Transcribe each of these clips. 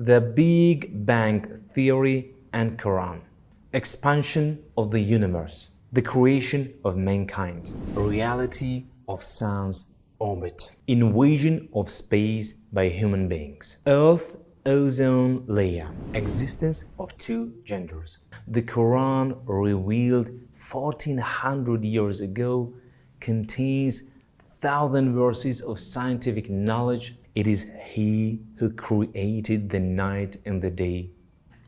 The Big Bang Theory and Quran. Expansion of the universe. The creation of mankind. Reality of sun's orbit. Invasion of space by human beings. Earth ozone layer. Existence of two genders. The Quran, revealed 1400 years ago, contains 1,000 verses of scientific knowledge. It is He who created the night and the day,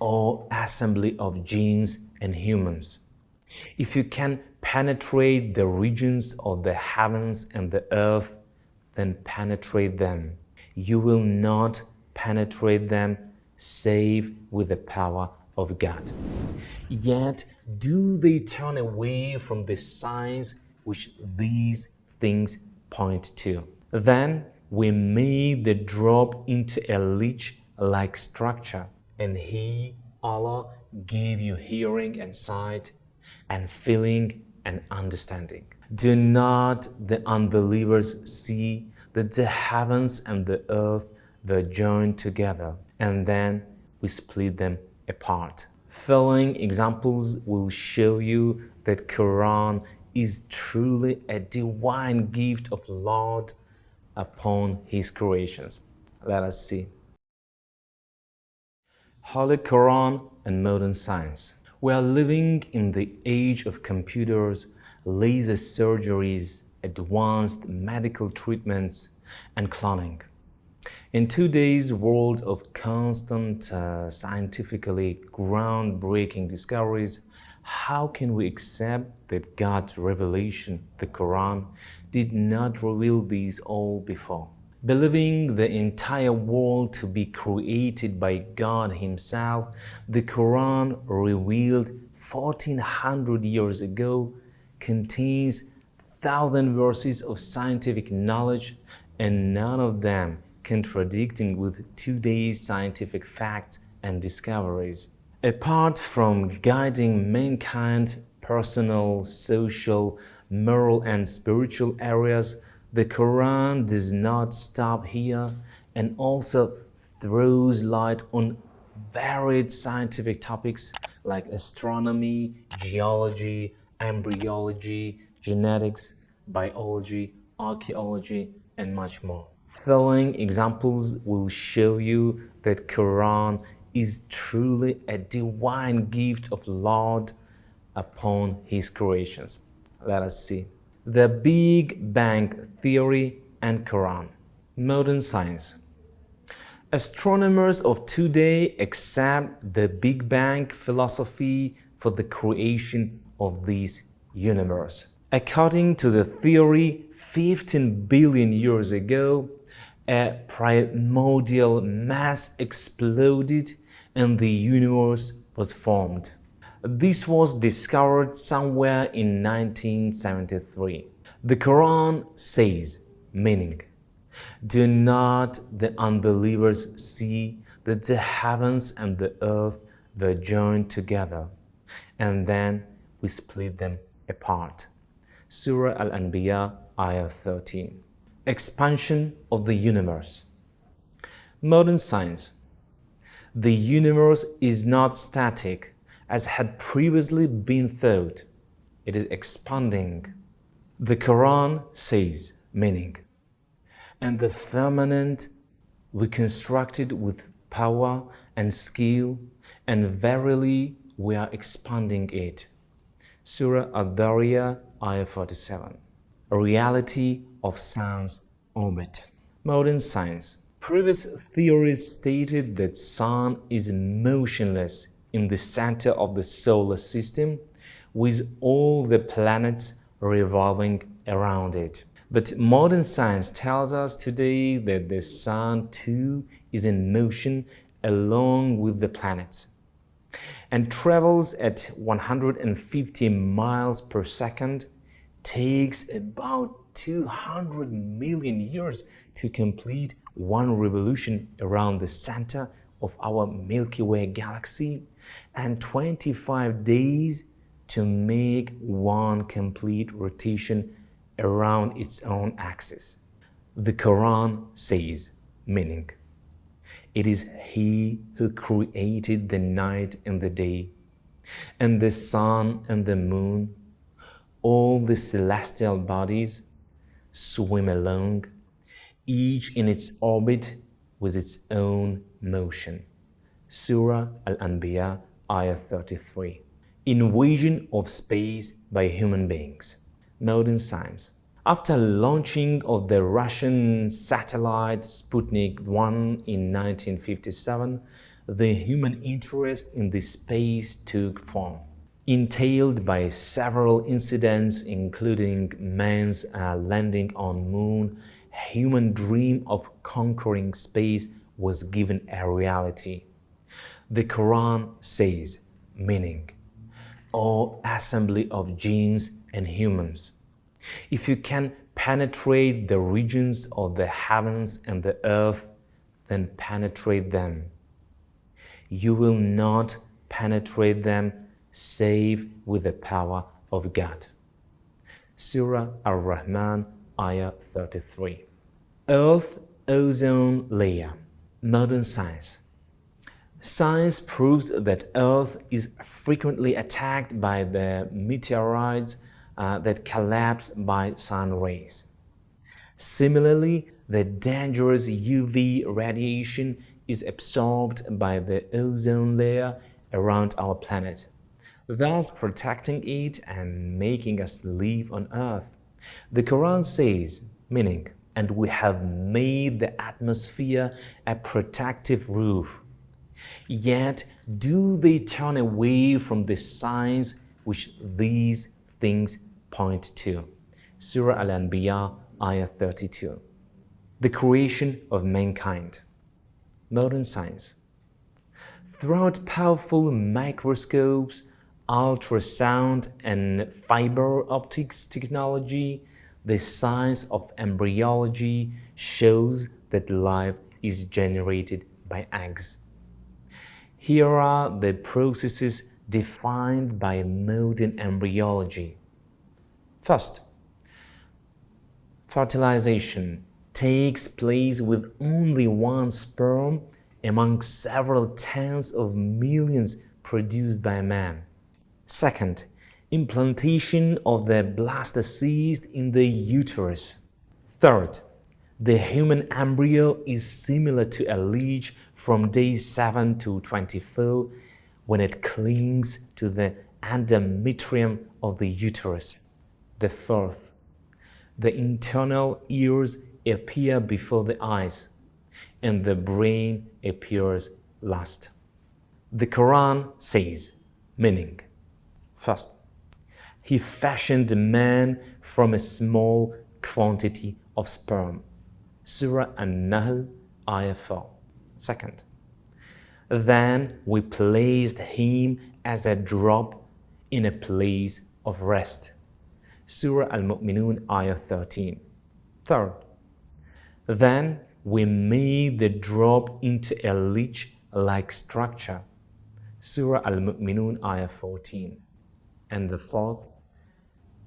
O assembly of jinns and humans. If you can penetrate the regions of the heavens and the earth, then penetrate them. You will not penetrate them save with the power of God. Yet do they turn away from the signs which these things point to. Then we made the drop into a leech-like structure, and He, Allah, gave you hearing and sight, and feeling and understanding. Do not the unbelievers see that the heavens and the earth were joined together, and then we split them apart? Following examples will show you that Quran is truly a divine gift of Lord upon His creations. Let us see. Holy Quran and modern science. We are living in the age of computers, laser surgeries, advanced medical treatments, and cloning. In today's world of constant scientifically groundbreaking discoveries, how can we accept that God's revelation, the Quran, did not reveal these all before? Believing the entire world to be created by God Himself, the Quran, revealed 1400 years ago, contains 1,000 verses of scientific knowledge, and none of them contradicting with today's scientific facts and discoveries. Apart from guiding mankind, personal, social, moral, and spiritual areas, the Quran does not stop here and also throws light on varied scientific topics like astronomy, geology, embryology, genetics, biology, archaeology, and much more. Following examples will show you that Quran is truly a divine gift of Lord upon His creations. Let us see. The Big Bang Theory and Quran. Modern science. Astronomers of today accept the Big Bang philosophy for the creation of this universe. According to the theory, 15 billion years ago, a primordial mass exploded and the universe was formed. This was discovered somewhere in 1973. The Quran says, meaning, do not the unbelievers see that the heavens and the earth were joined together, and then we split them apart? Surah Al-Anbiya, Ayah 13. Expansion of the universe. Modern science. The universe is not static, as had previously been thought. It is expanding. The Quran says, meaning, and the firmament we constructed with power and skill, and verily we are expanding it. Surah Ad-Dariyah, Ayah 47. A reality of sun's orbit. Modern science. Previous theories stated that sun is motionless in the center of the solar system, with all the planets revolving around it. But modern science tells us today that the sun too is in motion along with the planets, and travels at 150 miles per second, takes about 200 million years to complete one revolution around the center of our Milky Way galaxy, and 25 days to make one complete rotation around its own axis. The Quran says, meaning, It is He who created the night and the day, and the sun and the moon. All the celestial bodies swim along, each in its orbit with its own motion. Surah Al-Anbiya, Ayah 33. Invasion of space by human beings. Modern science. After launching of the Russian satellite Sputnik 1 in 1957, the human interest in this space took form. Entailed by several incidents including man's landing on moon, human dream of conquering space was given a reality. The Quran says, meaning, O assembly of jinns and humans, if you can penetrate the regions of the heavens and the earth, then penetrate them. You will not penetrate them save with the power of God. Surah Ar-Rahman, Ayah 33. Earth ozone layer. Modern science. Science proves that Earth is frequently attacked by the meteorites that collapse by sun rays. Similarly, the dangerous UV radiation is absorbed by the ozone layer around our planet, thus protecting it and making us live on Earth. The Quran says, meaning, and we have made the atmosphere a protective roof. Yet do they turn away from the signs which these things point to. Surah Al-Anbiya, Ayah 32. The creation of mankind. Modern science. Throughout powerful microscopes, ultrasound and fiber optics technology, the science of embryology shows that life is generated by eggs. Here are the processes defined by modern embryology. First, fertilization takes place with only one sperm among several tens of millions produced by man. Second, implantation of the blastocyst in the uterus. Third, the human embryo is similar to a leech from day 7 to 24 when it clings to the endometrium of the uterus. The fourth, the internal ears appear before the eyes, and the brain appears last. The Quran says, meaning, first, He fashioned man from a small quantity of sperm. Surah An-Nahl, Ayah 4. Second, then we placed him as a drop in a place of rest. Surah Al-Mu'minun, Ayah 13. Third, then we made the drop into a leech-like structure. Surah Al-Mu'minun, Ayah 14. And the fourth,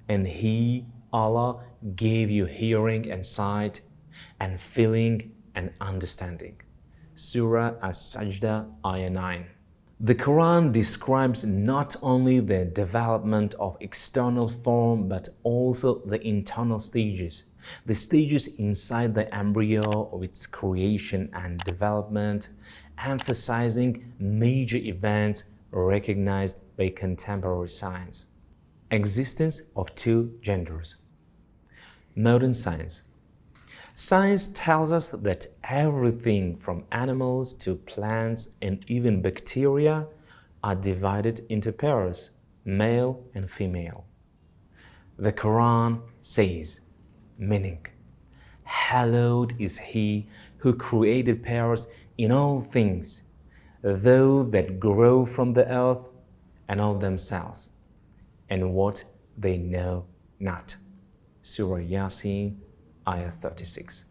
and He, Allah, gave you hearing and sight and feeling and understanding. Surah As-Sajda, Ayah 9. The Quran describes not only the development of external form but also the internal stages, the stages inside the embryo of its creation and development, emphasizing major events recognized by contemporary science. Existence of two genders. Modern science. Science tells us that everything from animals to plants and even bacteria are divided into pairs, male and female. The Quran says, meaning, hallowed is He who created pairs in all things, those that grow from the earth and of themselves, and what they know not. Surah Yasin, Ayah 36.